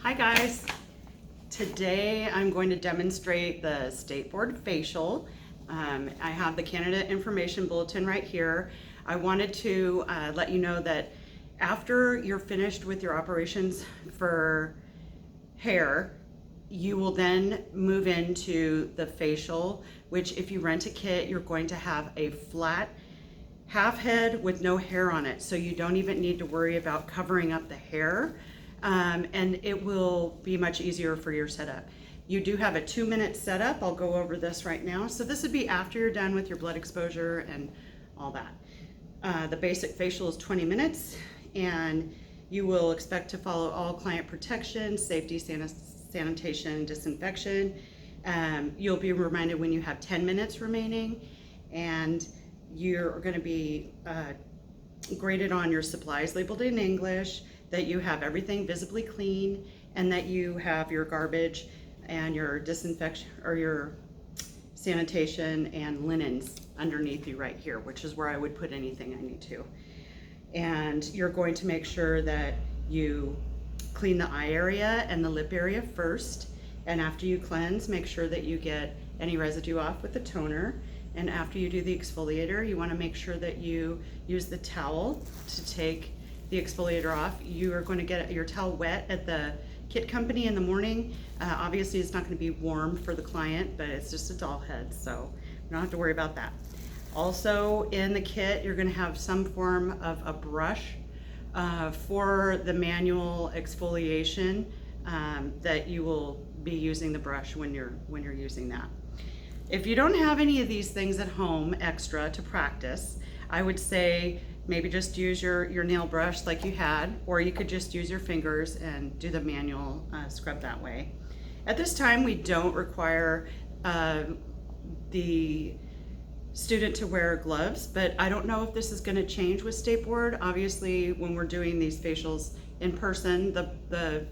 Hi guys. Today I'm going to demonstrate the State Board facial. I have the candidate information bulletin right here. I wanted to let you know that after you're finished with your operations for hair, you will then move into the facial, which if you rent a kit, you're going to have a flat half head with no hair on it, so you don't even need to worry about covering up the hair, and it will be much easier for your setup. You do have a 2-minute setup. I'll go over this right now. So this would be after you're done with your blood exposure and all that. The basic facial is 20 minutes, and you will expect to follow all client protection, safety, sanitation, disinfection. You'll be reminded when you have 10 minutes remaining, and you're going to be graded on your supplies labeled in English, that you have everything visibly clean, and that you have your garbage and your disinfection or your sanitation and linens underneath you right here, which is where I would put anything I need to. And you're going to make sure that you clean the eye area and the lip area first, and after you cleanse, make sure that you get any residue off with the toner. And after you do the exfoliator, you want to make sure that you use the towel to take the exfoliator off. You are going to get your towel wet at the kit company in the morning. Obviously it's not going to be warm for the client, but it's just a doll head, so you don't have to worry about that. Also in the kit, you're going to have some form of a brush for the manual exfoliation, that you will be using the brush when you're using that. If you don't have any of these things at home extra to practice, I would say maybe just use your nail brush like you had, or you could just use your fingers and do the manual scrub that way. At this time, we don't require the student to wear gloves, but I don't know if this is going to change with State Board. Obviously, when we're doing these facials in person, the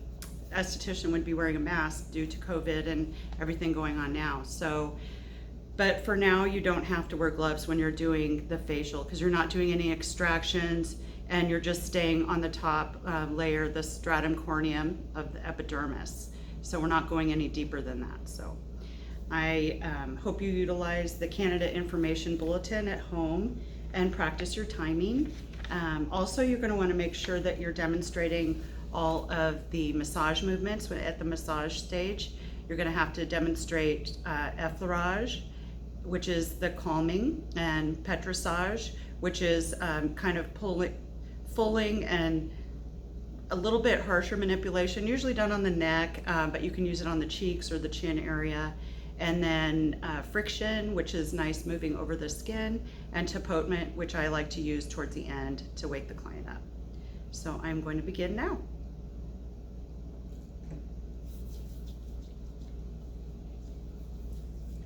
esthetician would be wearing a mask due to COVID and everything going on now. So, but for now, you don't have to wear gloves when you're doing the facial, because you're not doing any extractions and you're just staying on the top layer, the stratum corneum of the epidermis. So we're not going any deeper than that. So I hope you utilize the candidate information bulletin at home and practice your timing. Also, you're going to want to make sure that you're demonstrating all of the massage movements at the massage stage. You're going to have to demonstrate effleurage, which is the calming, and petrissage, which is kind of pulling and a little bit harsher manipulation, usually done on the neck, but you can use it on the cheeks or the chin area. And then friction, which is nice moving over the skin, and tapotement, which I like to use towards the end to wake the client up. So I'm going to begin now.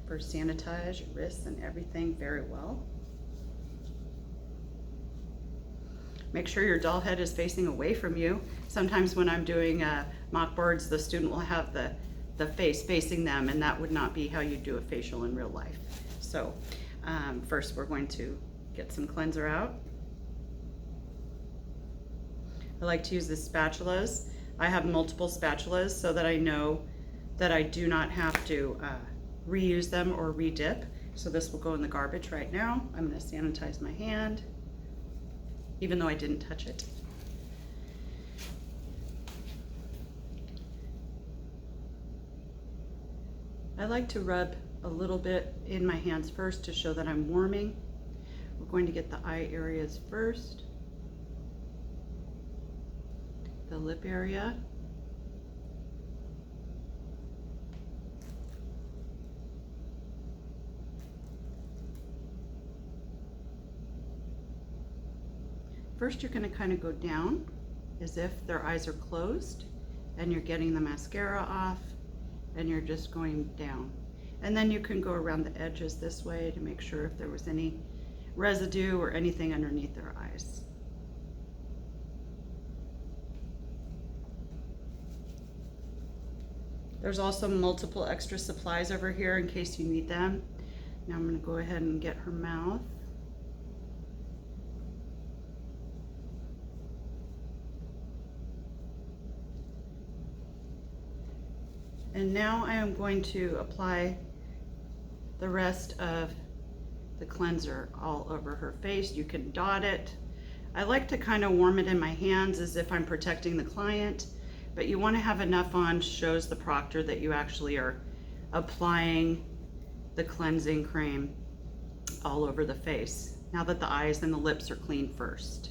First, sanitize your wrists and everything very well. Make sure your doll head is facing away from you. Sometimes when I'm doing mock boards, the student will have the face facing them, and that would not be how you do a facial in real life. So first we're going to get some cleanser out. I like to use the spatulas. I have multiple spatulas so that I know that I do not have to reuse them or re-dip. So this will go in the garbage right now. I'm going to sanitize my hand, even though I didn't touch it. I like to rub a little bit in my hands first to show that I'm warming. We're going to get the eye areas first, the lip area, first you're going to kind of go down as if their eyes are closed, and you're getting the mascara off, and you're just going down. And then you can go around the edges this way to make sure if there was any residue or anything underneath their eyes. There's also multiple extra supplies over here in case you need them. Now I'm going to go ahead and get her mouth. And now I am going to apply the rest of the cleanser all over her face. You can dot it. I like to kind of warm it in my hands as if I'm protecting the client, but you want to have enough on, shows the proctor that you actually are applying the cleansing cream all over the face, now that the eyes and the lips are clean first.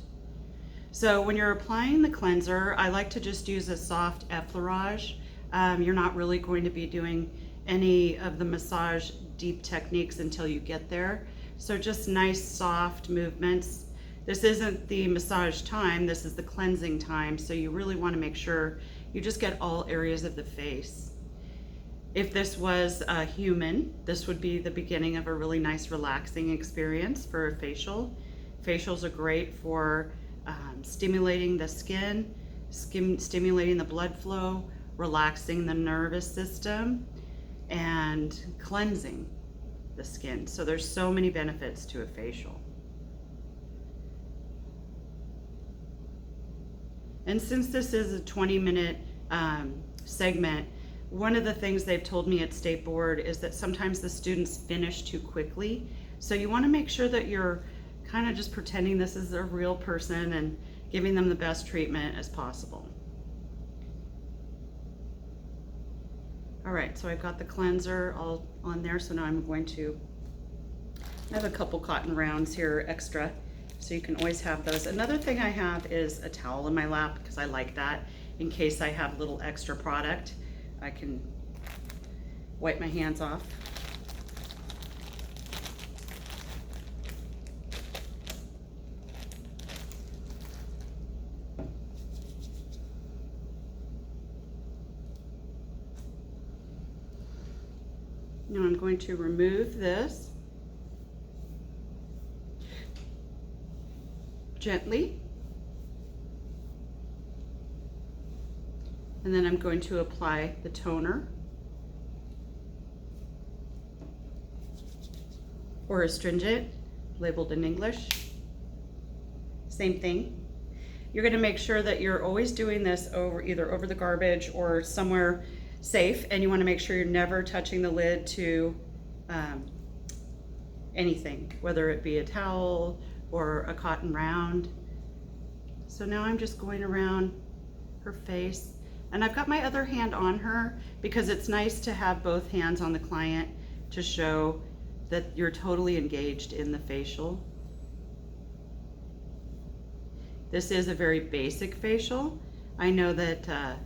So when you're applying the cleanser, I like to just use a soft effleurage. You're not really going to be doing any of the massage deep techniques until you get there. So just nice soft movements. This isn't the massage time, this is the cleansing time, so you really want to make sure you just get all areas of the face. If this was a human, this would be the beginning of a really nice relaxing experience for a facial. Facials are great for stimulating the skin, stimulating the blood flow, relaxing the nervous system, and cleansing the skin. So there's so many benefits to a facial. And since this is a 20-minute segment, one of the things they've told me at State Board is that sometimes the students finish too quickly. So you want to make sure that you're kind of just pretending this is a real person and giving them the best treatment as possible. All right, so I've got the cleanser all on there, so now I'm going to, I have a couple cotton rounds here extra, so you can always have those. Another thing I have is a towel in my lap because I like that in case I have a little extra product. I can wipe my hands off. Now I'm going to remove this gently, and then I'm going to apply the toner or astringent, labeled in English. Same thing. You're going to make sure that you're always doing this either over the garbage or somewhere safe, and you want to make sure you're never touching the lid to anything, whether it be a towel or a cotton round. So now I'm just going around her face, and I've got my other hand on her because it's nice to have both hands on the client to show that you're totally engaged in the facial. This is a very basic facial. I know that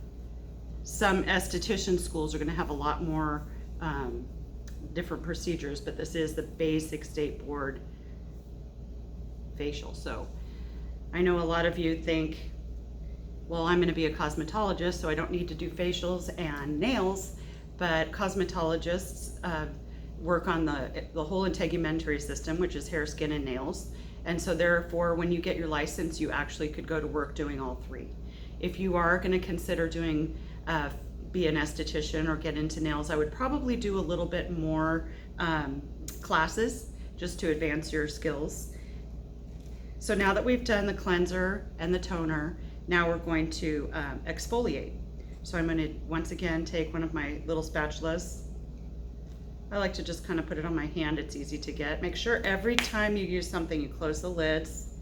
some esthetician schools are going to have a lot more different procedures, but this is the basic State Board facial. So I know a lot of you think, well, I'm going to be a cosmetologist, so I don't need to do facials and nails, but cosmetologists work on the whole integumentary system, which is hair, skin, and nails. And so therefore, when you get your license, you actually could go to work doing all three. If you are going to consider doing be an esthetician or get into nails, I would probably do a little bit more classes just to advance your skills. So now that we've done the cleanser and the toner, now we're going to exfoliate. So I'm going to once again take one of my little spatulas. I like to just kind of put it on my hand, it's easy to get. Make sure every time you use something you close the lids.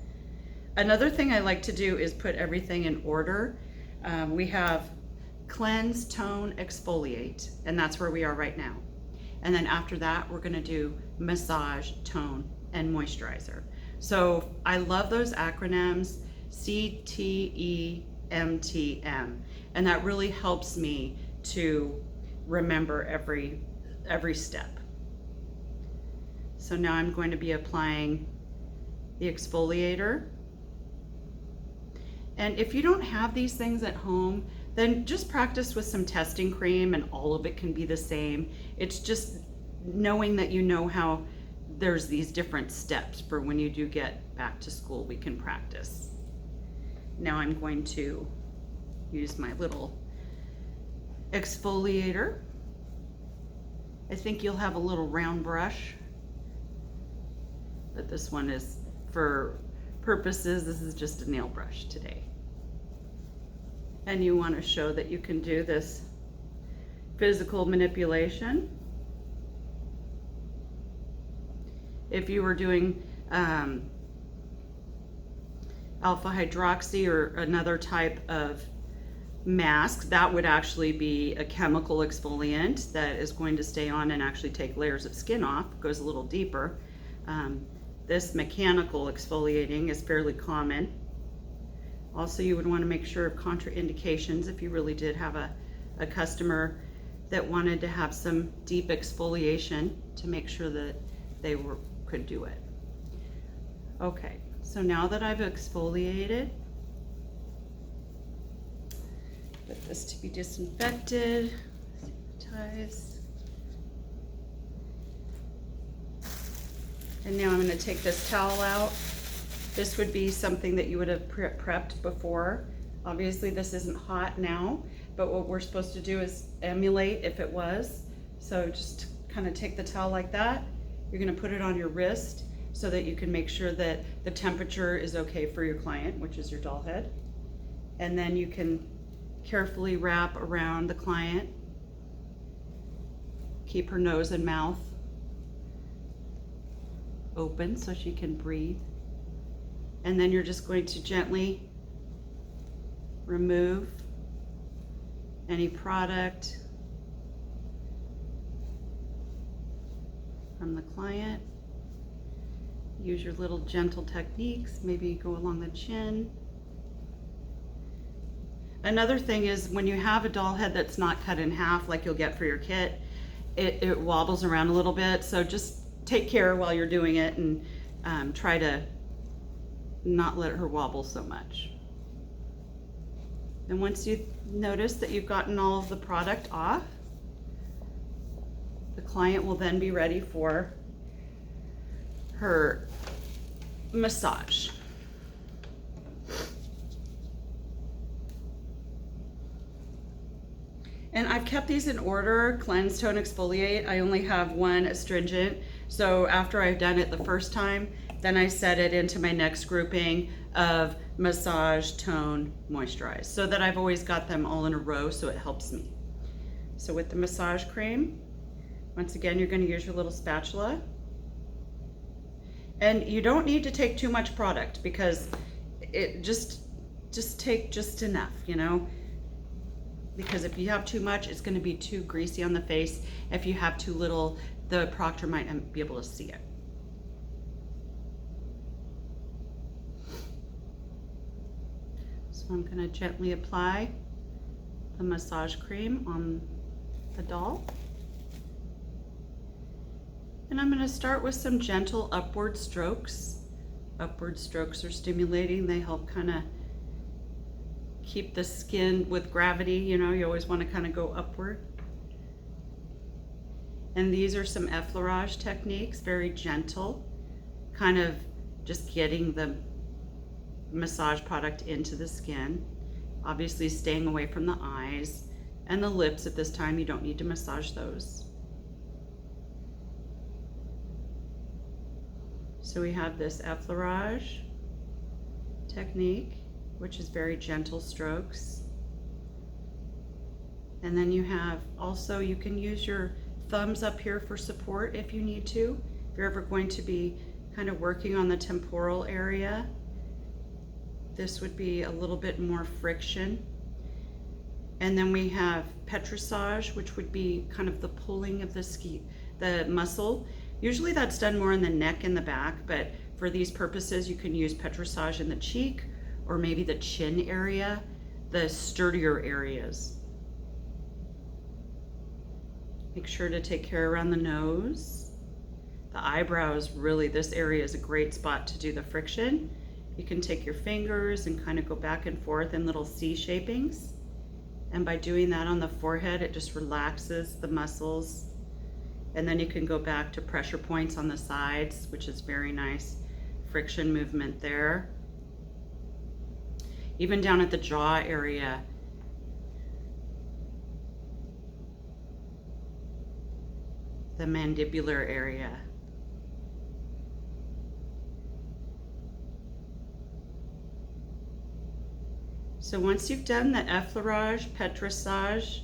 Another thing I like to do is put everything in order. We have cleanse, tone, exfoliate, and that's where we are right now. And then after that, we're going to do massage, tone, and moisturizer. So I love those acronyms, CTEMTM, and that really helps me to remember every step. So now I'm going to be applying the exfoliator. And if you don't have these things at home, then just practice with some testing cream and all of it can be the same. It's just knowing that you know how there's these different steps for when you do get back to school, we can practice. Now I'm going to use my little exfoliator. I think you'll have a little round brush, but this one is for purposes, this is just a nail brush today. And you want to show that you can do this physical manipulation. If you were doing alpha hydroxy or another type of mask, that would actually be a chemical exfoliant that is going to stay on and actually take layers of skin off. It goes a little deeper. This mechanical exfoliating is fairly common. Also, you would want to make sure of contraindications if you really did have a customer that wanted to have some deep exfoliation to make sure that they could do it. Okay, so now that I've exfoliated, put this to be disinfected, sanitize. And now I'm going to take this towel out. This would be something that you would have prepped before. Obviously this isn't hot now, but what we're supposed to do is emulate if it was. So just kind of take the towel like that. You're going to put it on your wrist so that you can make sure that the temperature is okay for your client, which is your doll head. And then you can carefully wrap around the client. Keep her nose and mouth open so she can breathe. And then you're just going to gently remove any product from the client. Use your little gentle techniques, maybe go along the chin. Another thing is when you have a doll head that's not cut in half like you'll get for your kit, it wobbles around a little bit, so just take care while you're doing it and try to not let her wobble so much. And once you notice that you've gotten all of the product off, the client will then be ready for her massage. And I've kept these in order: cleanse, tone, exfoliate. I only have one astringent, so after I've done it the first time, then I set it into my next grouping of massage, tone, moisturize, so that I've always got them all in a row, so it helps me. So with the massage cream, once again, you're going to use your little spatula. And you don't need to take too much product, because it just take just enough, you know? Because if you have too much, it's going to be too greasy on the face. If you have too little, the proctor might be able to see it. So I'm going to gently apply the massage cream on the doll. And I'm going to start with some gentle upward strokes. Upward strokes are stimulating. They help kind of keep the skin with gravity. You know, you always want to kind of go upward. And these are some effleurage techniques, very gentle, kind of just getting the massage product into the skin. Obviously staying away from the eyes and the lips at this time. You don't need to massage those. So we have this effleurage technique, which is very gentle strokes. And then you have also, you can use your thumbs up here for support if you need to. If you're ever going to be kind of working on the temporal area, this would be a little bit more friction. And then we have petrissage, which would be kind of the pulling of the muscle. Usually that's done more in the neck and the back, but for these purposes, you can use petrissage in the cheek or maybe the chin area, the sturdier areas. Make sure to take care around the nose. The eyebrows, really, this area is a great spot to do the friction. You can take your fingers and kind of go back and forth in little C shapings. And by doing that on the forehead, it just relaxes the muscles. And then you can go back to pressure points on the sides, which is very nice friction movement there. Even down at the jaw area. The mandibular area. So once you've done the effleurage, petrissage,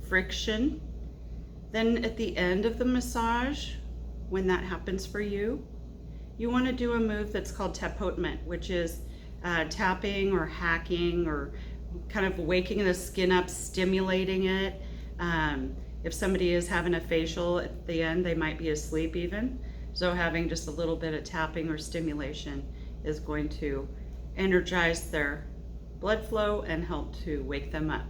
friction, Then at the end of the massage, when that happens for you, you want to do a move that's called tapotement, which is tapping or hacking or kind of waking the skin up, stimulating it. If somebody is having a facial at the end, they might be asleep even. So having just a little bit of tapping or stimulation is going to energize their blood flow and help to wake them up.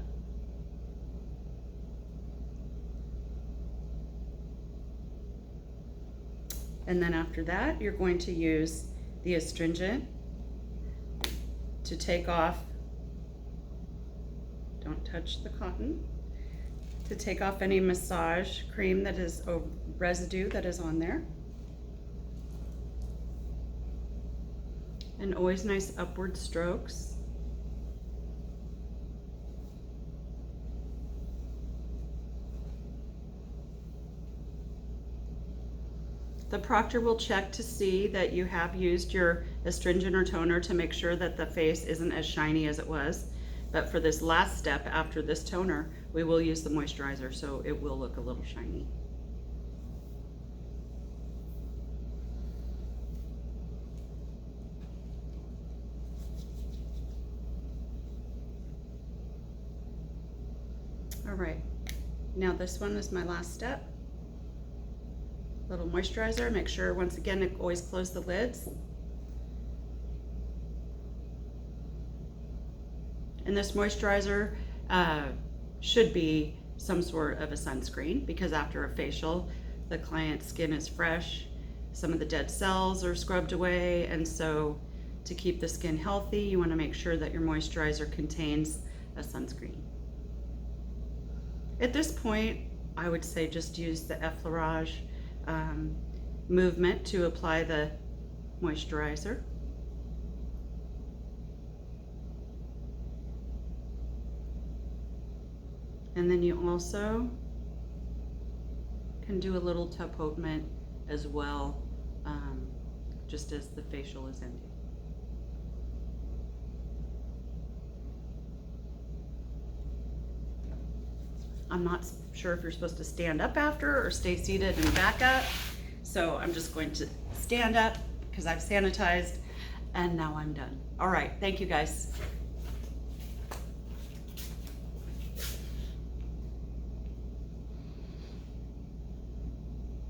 And then after that, you're going to use the astringent to take off, don't touch the cotton, to take off any massage cream that is, or residue that is on there. And always nice upward strokes. The proctor will check to see that you have used your astringent or toner to make sure that the face isn't as shiny as it was. But for this last step after this toner, we will use the moisturizer, so it will look a little shiny. All right, now this one is my last step. Little moisturizer, make sure once again to always close the lids. And this moisturizer should be some sort of a sunscreen, because after a facial, the client's skin is fresh, some of the dead cells are scrubbed away, and so to keep the skin healthy, you want to make sure that your moisturizer contains a sunscreen. At this point, I would say just use the effleurage movement to apply the moisturizer. And then you also can do a little tapotement as well, just as the facial is ending. I'm not sure if you're supposed to stand up after or stay seated and back up. So I'm just going to stand up because I've sanitized and now I'm done. All right, thank you guys.